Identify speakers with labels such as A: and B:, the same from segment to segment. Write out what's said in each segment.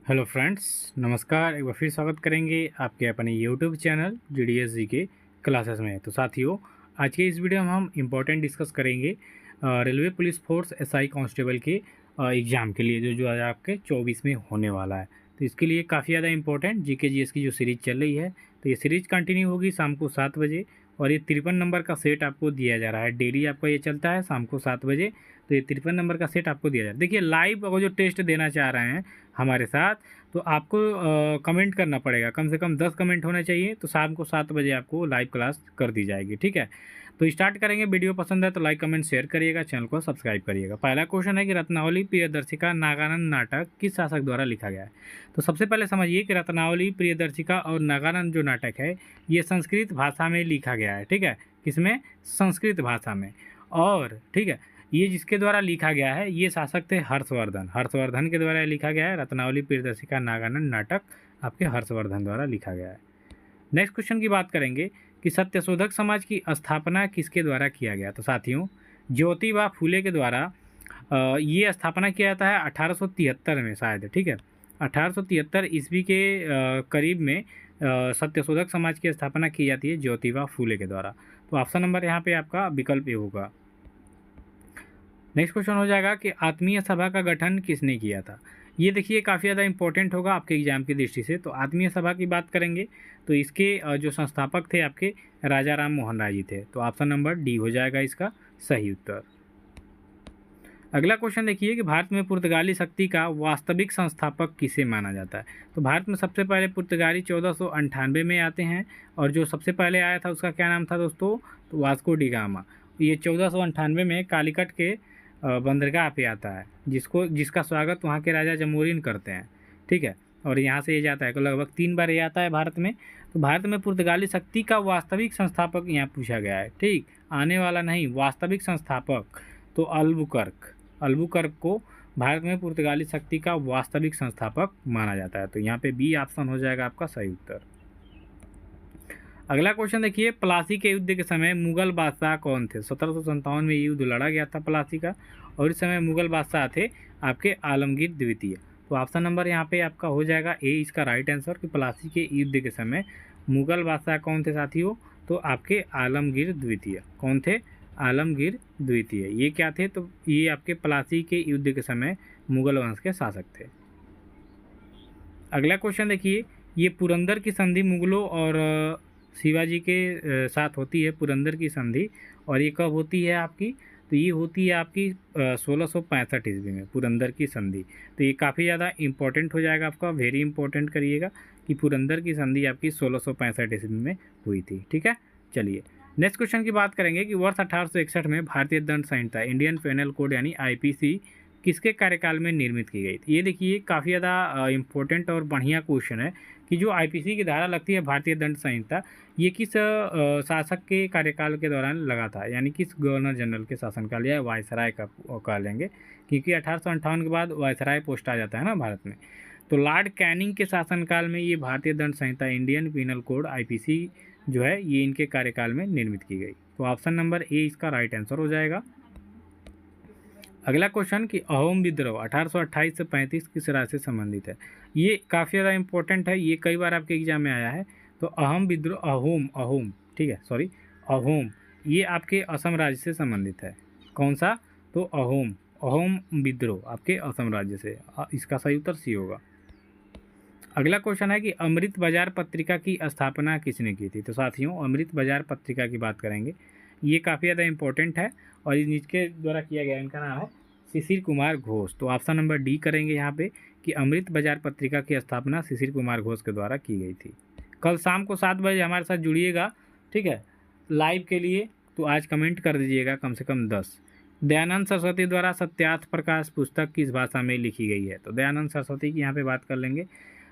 A: Hello friends, नमस्कार। एक बार फिर स्वागत करेंगे आपके अपने यूट्यूब चैनल GDS जी के क्लासेस में। तो साथियों, आज के इस वीडियो में हम इम्पोर्टेंट डिस्कस करेंगे railway police force SI constable के एग्ज़ाम के लिए जो आज आपके 24 में होने वाला है। तो इसके लिए काफ़ी ज़्यादा इंपॉर्टेंट GK GS की जो सीरीज़ चल रही है, तो ये सीरीज़ कंटिन्यू होगी शाम को 7 बजे। और ये 53 नंबर का सेट आपको दिया जा रहा है। डेली आपका ये चलता है शाम को 7 बजे। तो ये 53 नंबर का सेट आपको दिया जा रहा है। देखिए, लाइव अगर जो टेस्ट देना चाह रहे हैं हमारे साथ, तो आपको कमेंट करना पड़ेगा। कम से कम 10 कमेंट होने चाहिए। तो शाम को 7 बजे आपको लाइव क्लास कर दी जाएगी, ठीक है। तो स्टार्ट करेंगे। वीडियो पसंद है तो लाइक कमेंट शेयर करिएगा, चैनल को सब्सक्राइब करिएगा। पहला क्वेश्चन है कि रत्नावली प्रियदर्शिका नागानंद नाटक किस शासक द्वारा लिखा गया है। तो सबसे पहले समझिए कि रत्नावली प्रियदर्शिका और नागानंद जो नाटक है, ये संस्कृत भाषा में लिखा गया है, ठीक है। किसमें? संस्कृत भाषा में। और ठीक है, ये जिसके द्वारा लिखा गया है, ये शासक थे हर्षवर्धन। हर्षवर्धन के द्वारा लिखा गया है। रत्नावली प्रियदर्शिका नागानंद नाटक आपके हर्षवर्धन द्वारा लिखा गया है। नेक्स्ट क्वेश्चन की बात करेंगे कि सत्यशोधक समाज की स्थापना किसके द्वारा किया गया। तो साथियों, ज्योतिबा फूले के द्वारा ये स्थापना किया जाता है 1873 में शायद, ठीक है। 1873 ईस्वी के करीब में सत्यशोधक समाज की स्थापना की जाती है ज्योतिबा फूले के द्वारा। तो ऑप्शन नंबर यहाँ पे आपका विकल्प ए होगा। नेक्स्ट क्वेश्चन हो जाएगा कि आत्मीय सभा का गठन किसने किया था। ये देखिए काफ़ी ज़्यादा इंपॉर्टेंट होगा आपके एग्जाम की दृष्टि से। तो आत्मीय सभा की बात करेंगे तो इसके जो संस्थापक थे आपके राजा राम मोहन राय जी थे। तो ऑप्शन नंबर डी हो जाएगा इसका सही उत्तर। अगला क्वेश्चन देखिए कि भारत में पुर्तगाली शक्ति का वास्तविक संस्थापक किसे माना जाता है। तो भारत में सबसे पहले पुर्तगाली 1498 में आते हैं। और जो सबसे पहले आया था उसका क्या नाम था दोस्तों? तो वास्को डी गामा। ये 1498 में कालीकट के बंदरगाह पे आता है, जिसका स्वागत वहाँ के राजा जमोरिन करते हैं, ठीक है। और यहाँ से ये जाता है, लगभग 3 बार ये आता है भारत में। तो भारत में पुर्तगाली शक्ति का वास्तविक संस्थापक यहाँ पूछा गया है, ठीक। आने वाला नहीं, वास्तविक संस्थापक। तो अल्बुकर्क को भारत में पुर्तगाली शक्ति का वास्तविक संस्थापक माना जाता है। तो यहाँ पे बी ऑप्शन हो जाएगा आपका सही उत्तर। अगला क्वेश्चन देखिए, प्लासी के युद्ध के समय मुगल बादशाह कौन थे। 1757 में युद्ध लड़ा गया था प्लासी का, और इस समय मुगल बादशाह थे आपके आलमगीर द्वितीय। तो ऑप्शन नंबर यहाँ पे आपका हो जाएगा ए इसका राइट आंसर, कि प्लासी के युद्ध के समय मुगल बादशाह कौन थे साथियों? तो आपके आलमगीर द्वितीय। कौन थे? आलमगीर द्वितीय। ये क्या थे? तो ये आपके प्लासी के युद्ध के समय मुगल वंश के शासक थे। अगला क्वेश्चन देखिए, ये पुरंदर की संधि मुगलों और शिवाजी के साथ होती है, पुरंदर की संधि। और ये कब होती है आपकी? तो ये होती है आपकी 1665 ईस्वी में पुरंदर की संधि। तो ये काफ़ी ज़्यादा इंपॉर्टेंट हो जाएगा आपका, वेरी इंपॉर्टेंट करिएगा कि पुरंदर की संधि आपकी 1665 ईस्वी में हुई थी, ठीक है। चलिए नेक्स्ट क्वेश्चन की बात करेंगे कि वर्ष 1861 में भारतीय दंड संहिता इंडियन पेनल कोड यानी IPC किसके कार्यकाल में निर्मित की गई थी। ये देखिए काफ़ी ज़्यादा इंपॉर्टेंट और बढ़िया क्वेश्चन है कि जो IPC की धारा लगती है भारतीय दंड संहिता, ये किस शासक के कार्यकाल के दौरान लगा था, यानी किस गवर्नर जनरल के शासनकाल या वायसराय का कह लेंगे, क्योंकि 1858 के बाद वायसराय पोस्ट आ जाता है ना भारत में। तो लॉर्ड कैनिंग के शासनकाल में ये भारतीय दंड संहिता इंडियन पीनल कोड IPC जो है ये इनके कार्यकाल में निर्मित की गई। तो ऑप्शन नंबर ए इसका राइट आंसर हो जाएगा। अगला क्वेश्चन कि अहोम विद्रोह 1828 से 35 किस राज्य से संबंधित है। ये काफ़ी ज़्यादा इंपॉर्टेंट है, ये कई बार आपके एग्जाम में आया है। तो अहोम विद्रोह, अहोम ठीक है, सॉरी अहोम, ये आपके असम राज्य से संबंधित है। कौन सा? तो अहोम विद्रोह आपके असम राज्य से। इसका सही उत्तर सी होगा। अगला क्वेश्चन है कि अमृत बाजार पत्रिका की स्थापना किसने की थी। तो साथियों, अमृत बाजार पत्रिका की बात करेंगे, ये काफ़ी ज़्यादा इंपॉर्टेंट है और इनके द्वारा किया गया, इनका नाम है शिशिर कुमार घोष। तो ऑप्शन नंबर डी करेंगे यहाँ पे कि अमृत बाजार पत्रिका की स्थापना शिशिर कुमार घोष के द्वारा की गई थी। कल शाम को 7 बजे हमारे साथ जुड़िएगा, ठीक है, लाइव के लिए। तो आज कमेंट कर दीजिएगा कम से कम 10। दयानंद सरस्वती द्वारा सत्यार्थ प्रकाश पुस्तक किस भाषा में लिखी गई है। तो दयानंद सरस्वती की यहाँ पे बात कर लेंगे।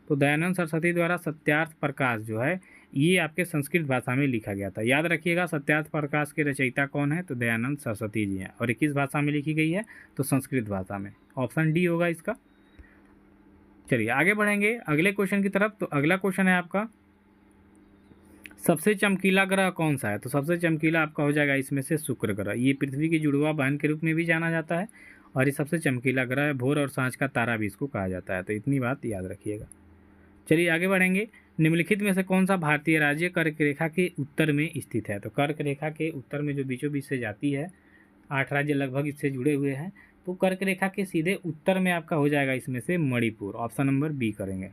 A: तो दयानंद सरस्वती द्वारा सत्यार्थ प्रकाश जो है ये आपके संस्कृत भाषा में लिखा गया था। याद रखिएगा, सत्यार्थ प्रकाश के रचयिता कौन है? तो दयानंद सरस्वती जी हैं। और किस भाषा में लिखी गई है? तो संस्कृत भाषा में। ऑप्शन डी होगा इसका। चलिए आगे बढ़ेंगे अगले क्वेश्चन की तरफ। तो अगला क्वेश्चन है आपका, सबसे चमकीला ग्रह कौन सा है। तो सबसे चमकीला आपका हो जाएगा इसमें से शुक्र ग्रह। ये पृथ्वी की जुड़वा बहन के रूप में भी जाना जाता है और ये सबसे चमकीला ग्रह है। भोर और सांझ का तारा भी इसको कहा जाता है। तो इतनी बात याद रखिएगा। चलिए आगे बढ़ेंगे। निम्नलिखित में से कौन सा भारतीय राज्य कर्क रेखा के उत्तर में स्थित है? तो कर्क रेखा के उत्तर में जो बीचों बीच से जाती है, 8 राज्य लगभग इससे जुड़े हुए हैं। तो कर्क रेखा के सीधे उत्तर में आपका हो जाएगा इसमें से मणिपुर। ऑप्शन नंबर बी करेंगे।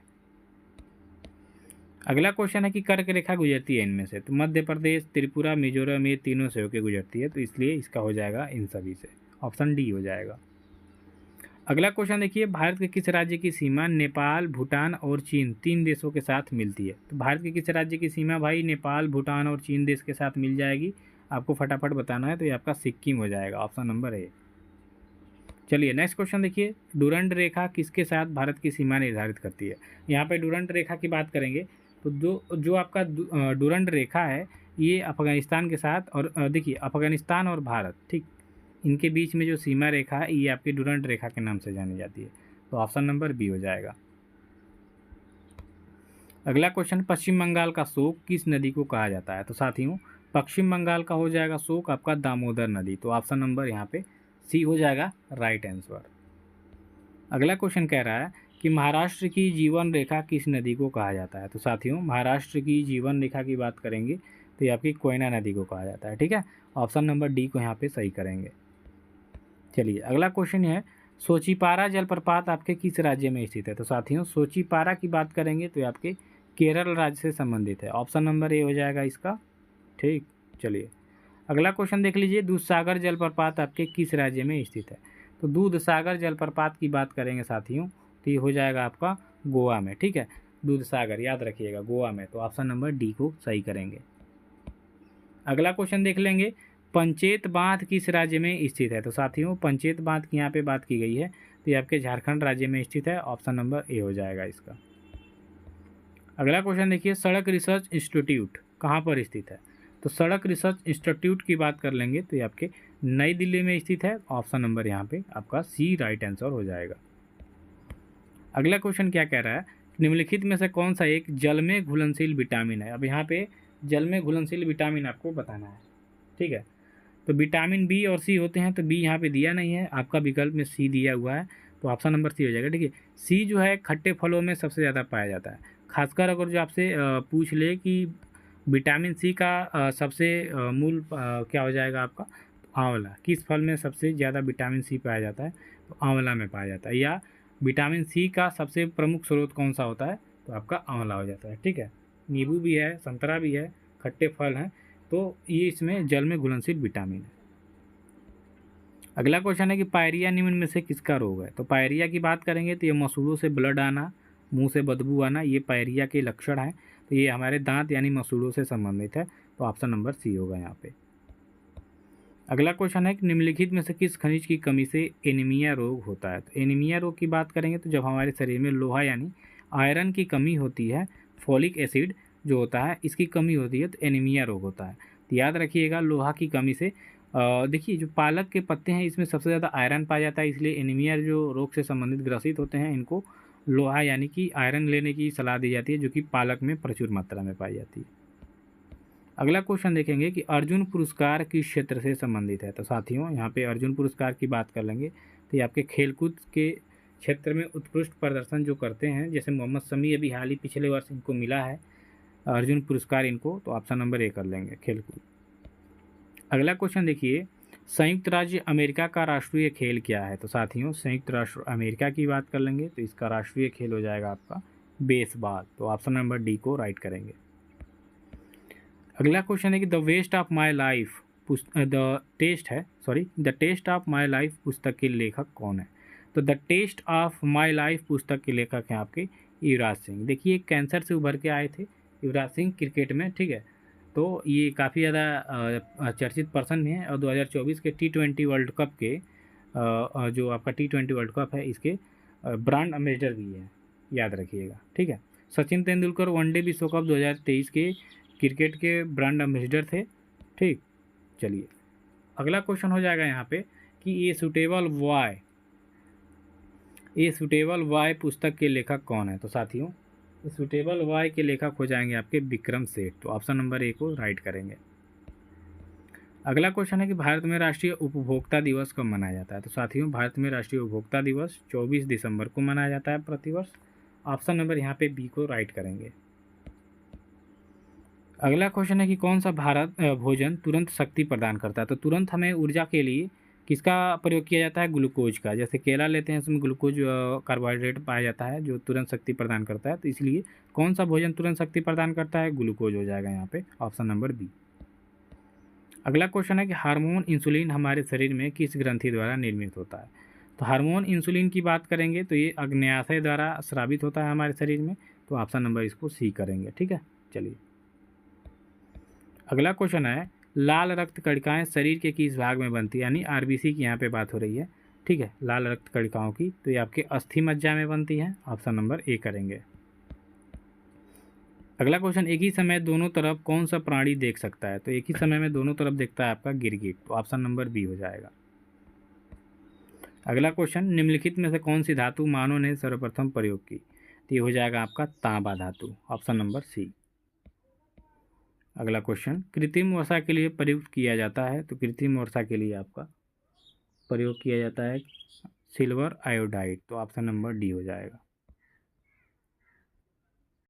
A: अगला क्वेश्चन है कि कर्क रेखा गुजरती है इनमें से? तो मध्य प्रदेश, त्रिपुरा, मिजोरम, ये तीनों से होकर गुजरती है। तो इसलिए इसका हो जाएगा इन सभी से, ऑप्शन डी हो जाएगा। अगला क्वेश्चन देखिए, भारत के किस राज्य की सीमा नेपाल, भूटान और चीन 3 देशों के साथ मिलती है? तो भारत के किस राज्य की सीमा भाई नेपाल, भूटान और चीन देश के साथ मिल जाएगी? आपको फटाफट बताना है। तो ये आपका सिक्किम हो जाएगा, ऑप्शन नंबर ए। चलिए नेक्स्ट क्वेश्चन देखिए, डुरंड रेखा किसके साथ भारत की सीमा निर्धारित करती है? यहाँ पे डुरंड रेखा की बात करेंगे तो जो आपका डुरंड रेखा है ये अफगानिस्तान के साथ, और देखिए अफगानिस्तान और भारत, ठीक, इनके बीच में जो सीमा रेखा है ये आपकी डुरंड रेखा के नाम से जानी जाती है। तो ऑप्शन नंबर बी हो जाएगा। अगला क्वेश्चन, पश्चिम बंगाल का शोक किस नदी को कहा जाता है? तो साथियों पश्चिम बंगाल का हो जाएगा शोक आपका दामोदर नदी। तो ऑप्शन नंबर यहाँ पे सी हो जाएगा राइट आंसर। अगला क्वेश्चन कह रहा है कि महाराष्ट्र की जीवन रेखा किस नदी को कहा जाता है? तो साथियों महाराष्ट्र की जीवन रेखा की बात करेंगे तो ये आपकी कोयना नदी को कहा जाता है। ठीक है, ऑप्शन नंबर डी को यहाँ पे सही करेंगे। चलिए अगला क्वेश्चन है, सोचीपारा जलप्रपात आपके किस राज्य में स्थित है? तो साथियों सोचीपारा की बात करेंगे तो ये आपके केरल राज्य से संबंधित है। ऑप्शन नंबर ए हो जाएगा इसका। ठीक, चलिए अगला क्वेश्चन देख लीजिए, दूधसागर जलप्रपात आपके किस राज्य में स्थित है? तो दूधसागर जलप्रपात की बात करेंगे साथियों तो ये हो जाएगा आपका गोवा में। ठीक है, दूधसागर याद रखिएगा गोवा में। तो ऑप्शन नंबर डी को सही करेंगे। अगला क्वेश्चन देख लेंगे, पंचेत बांध किस राज्य में स्थित है? तो साथियों पंचेत बांध की यहाँ पे बात की गई है तो ये आपके झारखंड राज्य में स्थित है। ऑप्शन नंबर ए हो जाएगा इसका। अगला क्वेश्चन देखिए, सड़क रिसर्च इंस्टीट्यूट कहाँ पर स्थित है? तो सड़क रिसर्च इंस्टीट्यूट की बात कर लेंगे तो ये आपके नई दिल्ली में स्थित है। ऑप्शन नंबर यहाँ पे आपका सी राइट आंसर हो जाएगा। अगला क्वेश्चन क्या कह रहा है, निम्नलिखित में से कौन सा एक जल में घुलनशील विटामिन है? अब यहाँ पे जल में घुलनशील विटामिन आपको बताना है। ठीक है, तो विटामिन बी और सी होते हैं। तो बी यहाँ पे दिया नहीं है, आपका विकल्प में सी दिया हुआ है। तो ऑप्शन नंबर सी हो जाएगा। ठीक है, सी जो है खट्टे फलों में सबसे ज़्यादा पाया जाता है। खासकर अगर जो आपसे पूछ ले कि विटामिन सी का सबसे मूल क्या हो जाएगा आपका, तो आंवला। किस फल में सबसे ज़्यादा विटामिन सी पाया जाता है? तो आंवला में पाया जाता है। या विटामिन सी का सबसे प्रमुख स्रोत कौन सा होता है? तो आपका आंवला हो जाता है। ठीक है, नींबू भी है, संतरा भी है, खट्टे फल हैं, तो ये इसमें जल में घुलनशील विटामिन है। अगला क्वेश्चन है कि पायरिया निम्न में से किसका रोग है? तो पायरिया की बात करेंगे तो ये मसूड़ों से ब्लड आना, मुंह से बदबू आना, ये पायरिया के लक्षण हैं। तो ये हमारे दांत यानी मसूड़ों से संबंधित है। तो ऑप्शन नंबर सी होगा यहाँ पे। अगला क्वेश्चन है कि निम्नलिखित में से किस खनिज की कमी से एनीमिया रोग होता है? तो एनीमिया रोग की बात करेंगे तो जब हमारे शरीर में लोहा यानी आयरन की कमी होती है, फॉलिक एसिड जो होता है इसकी कमी होती है, तो एनीमिया रोग होता है। तो याद रखिएगा लोहा की कमी से देखिए जो पालक के पत्ते हैं इसमें सबसे ज़्यादा आयरन पाया जाता है, इसलिए एनीमिया जो रोग से संबंधित ग्रसित होते हैं इनको लोहा यानी कि आयरन लेने की सलाह दी जाती है, जो कि पालक में प्रचुर मात्रा में पाई जाती है। अगला क्वेश्चन देखेंगे कि अर्जुन पुरस्कार किस क्षेत्र से संबंधित है? तो साथियों यहाँ पे अर्जुन पुरस्कार की बात कर लेंगे तो ये आपके खेलकूद के क्षेत्र में उत्कृष्ट प्रदर्शन जो करते हैं, जैसे मोहम्मद शमी अभी हाल ही पिछले वर्ष इनको मिला है अर्जुन पुरस्कार इनको। तो ऑप्शन नंबर ए कर लेंगे खेलकूद। अगला क्वेश्चन देखिए, संयुक्त राज्य अमेरिका का राष्ट्रीय खेल क्या है? तो साथियों संयुक्त राष्ट्र अमेरिका की बात कर लेंगे तो इसका राष्ट्रीय खेल हो जाएगा आपका बेसबॉल। तो ऑप्शन नंबर डी को राइट करेंगे। अगला क्वेश्चन है कि the waste of my life the taste of my life पुस्तक के लेखक कौन है? तो the taste of my life पुस्तक के लेखक हैं आपके युवराज सिंह। देखिए कैंसर से उभर के आए थे युवराज सिंह क्रिकेट में। ठीक है, तो ये काफ़ी ज़्यादा चर्चित पर्सन भी हैं और 2024 के T20 वर्ल्ड कप के जो आपका T20 वर्ल्ड कप है इसके ब्रांड एम्बेसडर भी हैं, याद रखिएगा। ठीक है, सचिन तेंदुलकर वनडे विश्व कप 2023 के क्रिकेट के ब्रांड एम्बेसडर थे। ठीक, चलिए अगला क्वेश्चन हो जाएगा यहाँ पे कि ये सुटेबल वाई पुस्तक के लेखक कौन है? तो साथियों सुटेबल वाई के लेखक हो जाएंगे आपके विक्रम सेठ। तो ऑप्शन नंबर ए को राइट करेंगे। अगला क्वेश्चन है कि भारत में राष्ट्रीय उपभोक्ता दिवस कब मनाया जाता है। तो साथियों, भारत में राष्ट्रीय उपभोक्ता दिवस 24 दिसंबर को मनाया जाता है प्रतिवर्ष। ऑप्शन नंबर यहाँ पे बी को राइट करेंगे। अगला क्वेश्चन है कि कौन सा भोजन तुरंत शक्ति प्रदान करता है। तो तुरंत हमें ऊर्जा के लिए किसका प्रयोग किया जाता है, ग्लूकोज का। जैसे केला लेते हैं, उसमें ग्लूकोज कार्बोहाइड्रेट पाया जाता है जो तुरंत शक्ति प्रदान करता है। तो इसलिए कौन सा भोजन तुरंत शक्ति प्रदान करता है, ग्लूकोज हो जाएगा यहाँ पे ऑप्शन नंबर बी। अगला क्वेश्चन है कि हार्मोन इंसुलिन हमारे शरीर में किस ग्रंथि द्वारा निर्मित होता है। तो हार्मोन इंसुलिन की बात करेंगे तो ये अग्न्याशय द्वारा स्रावित होता है हमारे शरीर में। तो ऑप्शन नंबर इसको सी करेंगे। ठीक है, चलिए अगला क्वेश्चन है, लाल रक्त कणिकाएं शरीर के किस भाग में बनती है, यानी आरबीसी की यहाँ पे बात हो रही है। ठीक है, लाल रक्त कणिकाओं की, तो ये आपके अस्थि मज्जा में बनती है। ऑप्शन नंबर ए करेंगे। अगला क्वेश्चन, एक ही समय दोनों तरफ कौन सा प्राणी देख सकता है। तो एक ही समय में दोनों तरफ देखता है आपका गिरगिट। तो ऑप्शन नंबर बी हो जाएगा। अगला क्वेश्चन, निम्नलिखित में से कौन सी धातु मानव ने सर्वप्रथम प्रयोग की। तो ये हो जाएगा आपका तांबा धातु, ऑप्शन नंबर सी। अगला क्वेश्चन, कृत्रिम वर्षा के लिए प्रयुक्त किया जाता है। तो कृत्रिम वर्षा के लिए आपका प्रयोग किया जाता है सिल्वर आयोडाइड। तो ऑप्शन नंबर डी हो जाएगा।